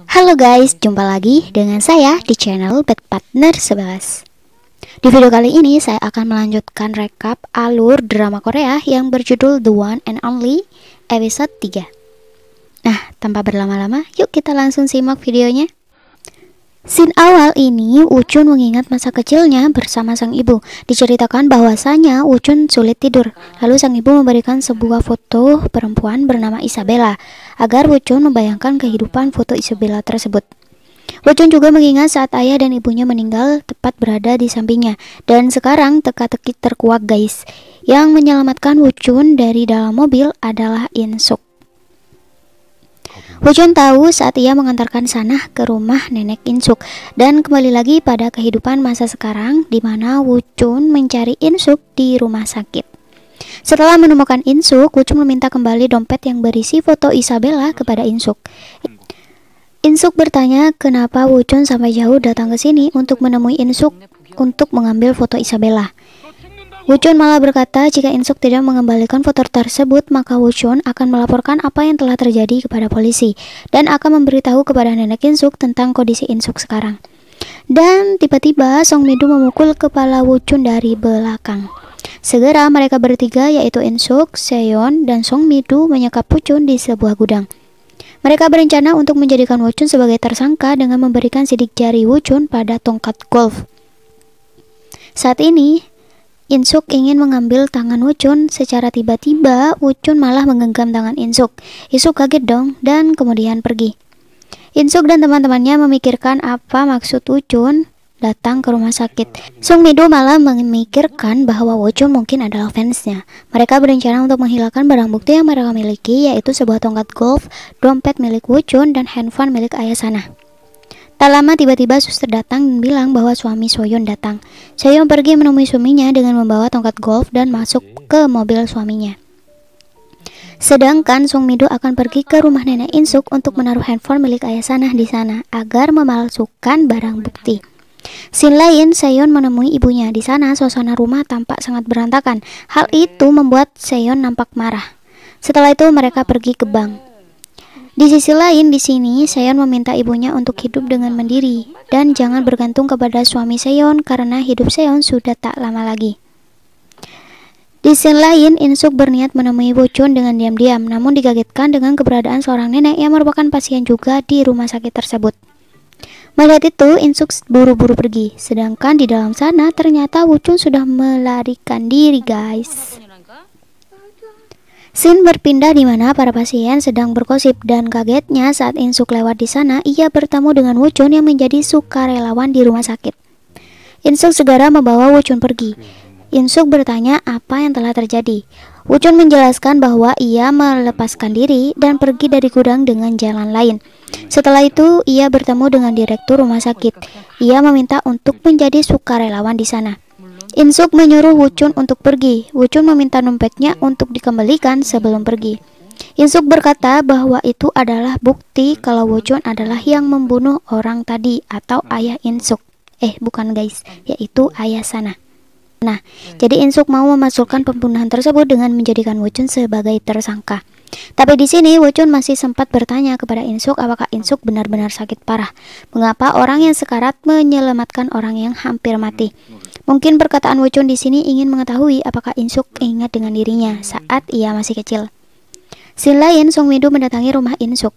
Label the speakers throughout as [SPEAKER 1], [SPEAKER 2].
[SPEAKER 1] Halo guys, jumpa lagi dengan saya di channel Bad Partner 11. Di video kali ini saya akan melanjutkan rekap alur drama Korea yang berjudul The One and Only episode 3. Nah, tanpa berlama-lama, yuk kita langsung simak videonya. Scene awal ini, Woo-chun mengingat masa kecilnya bersama sang ibu. Diceritakan bahwasanya Woo-chun sulit tidur. Lalu sang ibu memberikan sebuah foto perempuan bernama Isabella, agar Woo-chun membayangkan kehidupan foto Isabella tersebut. Woo-chun juga mengingat saat ayah dan ibunya meninggal tepat berada di sampingnya. Dan sekarang teka-teki terkuak guys. Yang menyelamatkan Woo-chun dari dalam mobil adalah In-suk. Woo-chun tahu saat ia mengantarkan Sanah ke rumah nenek In-suk, dan kembali lagi pada kehidupan masa sekarang di mana Woo-chun mencari In-suk di rumah sakit. Setelah menemukan In-suk, Woo-chun meminta kembali dompet yang berisi foto Isabella kepada In-suk. In-suk bertanya kenapa Woo-chun sampai jauh datang ke sini untuk menemui In-suk untuk mengambil foto Isabella. Woo-chun malah berkata jika In-suk tidak mengembalikan foto tersebut, maka Woo-chun akan melaporkan apa yang telah terjadi kepada polisi dan akan memberitahu kepada nenek In-suk tentang kondisi In-suk sekarang. Dan tiba-tiba Song Mi-do memukul kepala Woo-chun dari belakang. Segera mereka bertiga yaitu In-suk, Se-yeon, dan Song Mi-do menyekap Woo-chun di sebuah gudang. Mereka berencana untuk menjadikan Woo-chun sebagai tersangka dengan memberikan sidik jari Woo-chun pada tongkat golf. Saat ini In-suk ingin mengambil tangan Woo-chun. Secara tiba-tiba Woo-chun malah menggenggam tangan In-suk. In-suk kaget dong dan kemudian pergi. In-suk dan teman-temannya memikirkan apa maksud Woo-chun datang ke rumah sakit. Song Mi-do malah memikirkan bahwa Woo-chun mungkin adalah fansnya. Mereka berencana untuk menghilangkan barang bukti yang mereka miliki, yaitu sebuah tongkat golf, dompet milik Woo-chun, dan handphone milik ayah Sanah. Tak lama tiba-tiba suster datang dan bilang bahwa suami So-yeon datang. So-yeon pergi menemui suaminya dengan membawa tongkat golf dan masuk ke mobil suaminya. Sedangkan Song Mi-do akan pergi ke rumah nenek In-suk untuk menaruh handphone milik ayah Sanah di sana agar memalsukan barang bukti. Scene lain, Se-yeon menemui ibunya. Di sana suasana rumah tampak sangat berantakan. Hal itu membuat Se-yeon nampak marah. Setelah itu mereka pergi ke bank. Di sisi lain, di sini Se-yeon meminta ibunya untuk hidup dengan mandiri dan jangan bergantung kepada suami Se-yeon karena hidup Se-yeon sudah tak lama lagi. Di scene lain, In-suk berniat menemui Woo-chun dengan diam-diam, namun dikagetkan dengan keberadaan seorang nenek yang merupakan pasien juga di rumah sakit tersebut. Melihat itu, In-suk buru-buru pergi, sedangkan di dalam sana ternyata Woo-chun sudah melarikan diri guys. Scene berpindah di mana para pasien sedang bergosip dan kagetnya saat In-suk lewat di sana, ia bertemu dengan Woo-chun yang menjadi sukarelawan di rumah sakit. In-suk segera membawa Woo-chun pergi. In-suk bertanya apa yang telah terjadi. Woo-chun menjelaskan bahwa ia melepaskan diri dan pergi dari gudang dengan jalan lain. Setelah itu, ia bertemu dengan direktur rumah sakit. Ia meminta untuk menjadi sukarelawan di sana. In-suk menyuruh Woo-chun untuk pergi. Woo-chun meminta dompetnya untuk dikembalikan sebelum pergi. In-suk berkata bahwa itu adalah bukti kalau Woo-chun adalah yang membunuh orang tadi atau ayah In-suk. Bukan guys, yaitu ayah Sanah. Nah, jadi In-suk mau memasukkan pembunuhan tersebut dengan menjadikan Woo-chun sebagai tersangka. Tapi di sini Woo-chun masih sempat bertanya kepada In-suk apakah In-suk benar-benar sakit parah. Mengapa orang yang sekarat menyelamatkan orang yang hampir mati? Mungkin perkataan Woo-chun di sini ingin mengetahui apakah In-suk ingat dengan dirinya saat ia masih kecil. Scene lain, Song Mi-do mendatangi rumah In-suk.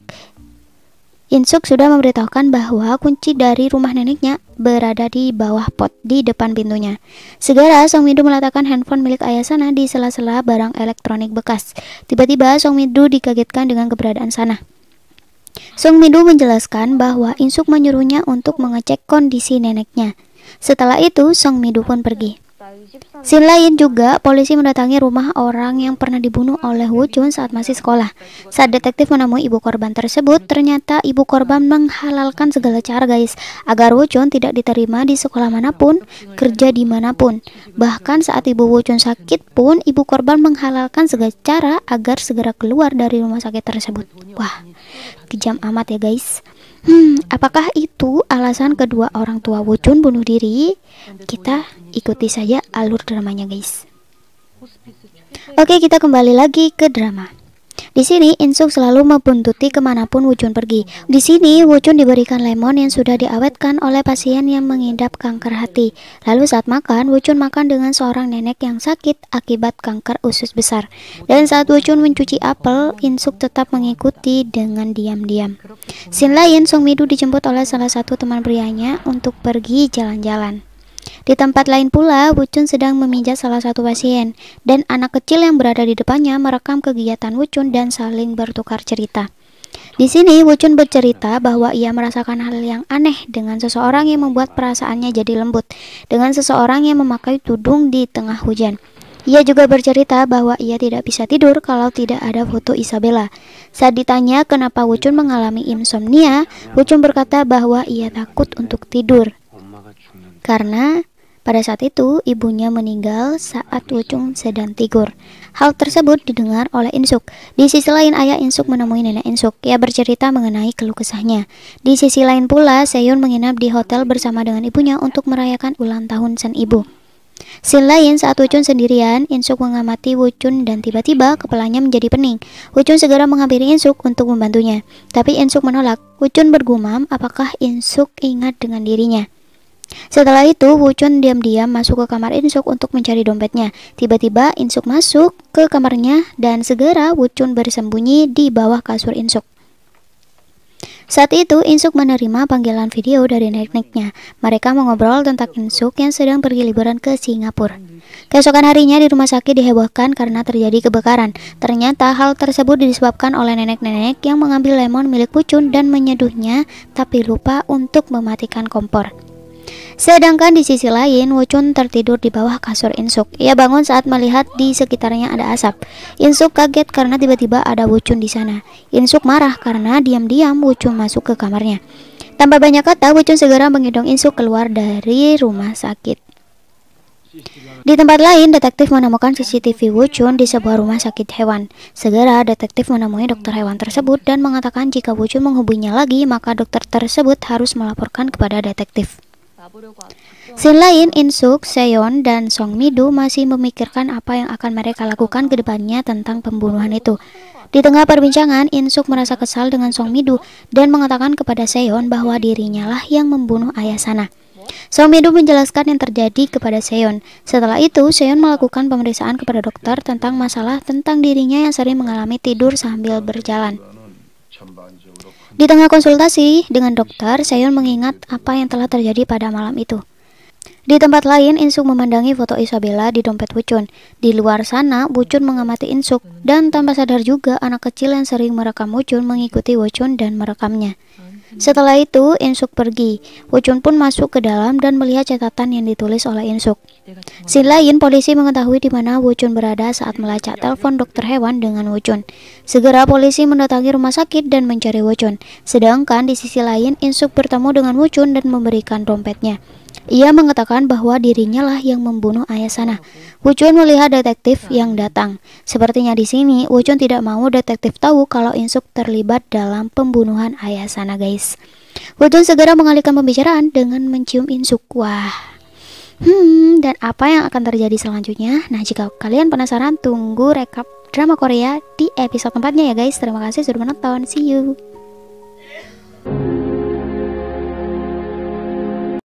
[SPEAKER 1] In-suk sudah memberitahukan bahwa kunci dari rumah neneknya berada di bawah pot di depan pintunya. Segera Song Mi-do meletakkan handphone milik ayah Sanah di sela-sela barang elektronik bekas. Tiba-tiba Song Mi-do dikagetkan dengan keberadaan Sanah. Song Mi-do menjelaskan bahwa In-suk menyuruhnya untuk mengecek kondisi neneknya. Setelah itu Song Mi-do pun pergi. Scene lain juga, polisi mendatangi rumah orang yang pernah dibunuh oleh Woo-chun saat masih sekolah. Saat detektif menemui ibu korban tersebut, ternyata ibu korban menghalalkan segala cara guys, agar Woo-chun tidak diterima di sekolah manapun, kerja dimanapun. Bahkan saat ibu Woo-chun sakit pun, ibu korban menghalalkan segala cara agar segera keluar dari rumah sakit tersebut. Wah, kejam amat ya guys. Apakah itu alasan kedua orang tua Woo-chun bunuh diri? Kita ikuti saja alur dramanya guys. Oke, kita kembali lagi ke drama. Di sini Insuk selalu membuntuti kemanapun Wuchun pergi. Di sini Wuchun diberikan lemon yang sudah diawetkan oleh pasien yang mengidap kanker hati. Lalu saat makan, Wuchun makan dengan seorang nenek yang sakit akibat kanker usus besar. Dan saat Wuchun mencuci apel, Insuk tetap mengikuti dengan diam-diam. Scene lain, Song Midu dijemput oleh salah satu teman prianya untuk pergi jalan-jalan. Di tempat lain pula, Wuchun sedang memijat salah satu pasien, dan anak kecil yang berada di depannya merekam kegiatan Wuchun dan saling bertukar cerita. Di sini, Wuchun bercerita bahwa ia merasakan hal yang aneh dengan seseorang yang membuat perasaannya jadi lembut, dengan seseorang yang memakai tudung di tengah hujan. Ia juga bercerita bahwa ia tidak bisa tidur kalau tidak ada foto Isabella. Saat ditanya kenapa Wuchun mengalami insomnia, Wuchun berkata bahwa ia takut untuk tidur. Karena pada saat itu ibunya meninggal saat Wuchun sedang tidur. Hal tersebut didengar oleh Insuk. Di sisi lain ayah Insuk menemui nenek Insuk. Ia bercerita mengenai keluh kesahnya. Di sisi lain pula Seon menginap di hotel bersama dengan ibunya untuk merayakan ulang tahun sang ibu. Scene lain saat Wuchun sendirian, Insuk mengamati Wuchun dan tiba-tiba kepalanya menjadi pening. Wuchun segera menghampiri Insuk untuk membantunya. Tapi Insuk menolak. Wuchun bergumam apakah Insuk ingat dengan dirinya. Setelah itu, Wuchun diam-diam masuk ke kamar Insuk untuk mencari dompetnya. Tiba-tiba Insuk masuk ke kamarnya dan segera Wuchun bersembunyi di bawah kasur Insuk. Saat itu, Insuk menerima panggilan video dari neneknya. Mereka mengobrol tentang Insuk yang sedang pergi liburan ke Singapura. Keesokan harinya di rumah sakit dihebohkan karena terjadi kebakaran. Ternyata hal tersebut disebabkan oleh nenek-nenek yang mengambil lemon milik Wuchun dan menyeduhnya, tapi lupa untuk mematikan kompor. Sedangkan di sisi lain, Wuchun tertidur di bawah kasur Insuk. Ia bangun saat melihat di sekitarnya ada asap. Insuk kaget karena tiba-tiba ada Wuchun di sana. Insuk marah karena diam-diam Wuchun masuk ke kamarnya. Tanpa banyak kata, Wuchun segera menggendong Insuk keluar dari rumah sakit. Di tempat lain, detektif menemukan CCTV Wuchun di sebuah rumah sakit hewan. Segera, detektif menemui dokter hewan tersebut dan mengatakan jika Wuchun menghubunginya lagi, maka dokter tersebut harus melaporkan kepada detektif. Scene lain, Insuk, Seon, dan Song Midu masih memikirkan apa yang akan mereka lakukan ke depannya tentang pembunuhan itu. Di tengah perbincangan, Insuk merasa kesal dengan Song Midu dan mengatakan kepada Seon bahwa dirinya lah yang membunuh ayah sana. Song Midu menjelaskan yang terjadi kepada Seon. Setelah itu, Seon melakukan pemeriksaan kepada dokter tentang masalah tentang dirinya yang sering mengalami tidur sambil berjalan. Di tengah konsultasi dengan dokter, Seon mengingat apa yang telah terjadi pada malam itu. Di tempat lain, Insuk memandangi foto Isabella di dompet Wuchun. Di luar sana, Wuchun mengamati Insuk, dan tanpa sadar juga anak kecil yang sering merekam Wuchun mengikuti Wuchun dan merekamnya. Setelah itu, Insuk pergi. Wuchun pun masuk ke dalam dan melihat catatan yang ditulis oleh Insuk. Scene lain, polisi mengetahui di mana Wuchun berada saat melacak telepon dokter hewan dengan Wuchun. Segera polisi mendatangi rumah sakit dan mencari Wuchun. Sedangkan di sisi lain, Insuk bertemu dengan Wuchun dan memberikan dompetnya. Ia mengatakan bahwa dirinya lah yang membunuh ayah sana. Wuchun melihat detektif yang datang. Sepertinya di sini Wuchun tidak mau detektif tahu kalau Insuk terlibat dalam pembunuhan ayah sana, guys. Wuchun segera mengalihkan pembicaraan dengan mencium Insuk. Wah. Dan apa yang akan terjadi selanjutnya? Nah, jika kalian penasaran, tunggu rekap drama Korea di episode 4-nya ya guys. Terima kasih sudah menonton. See you.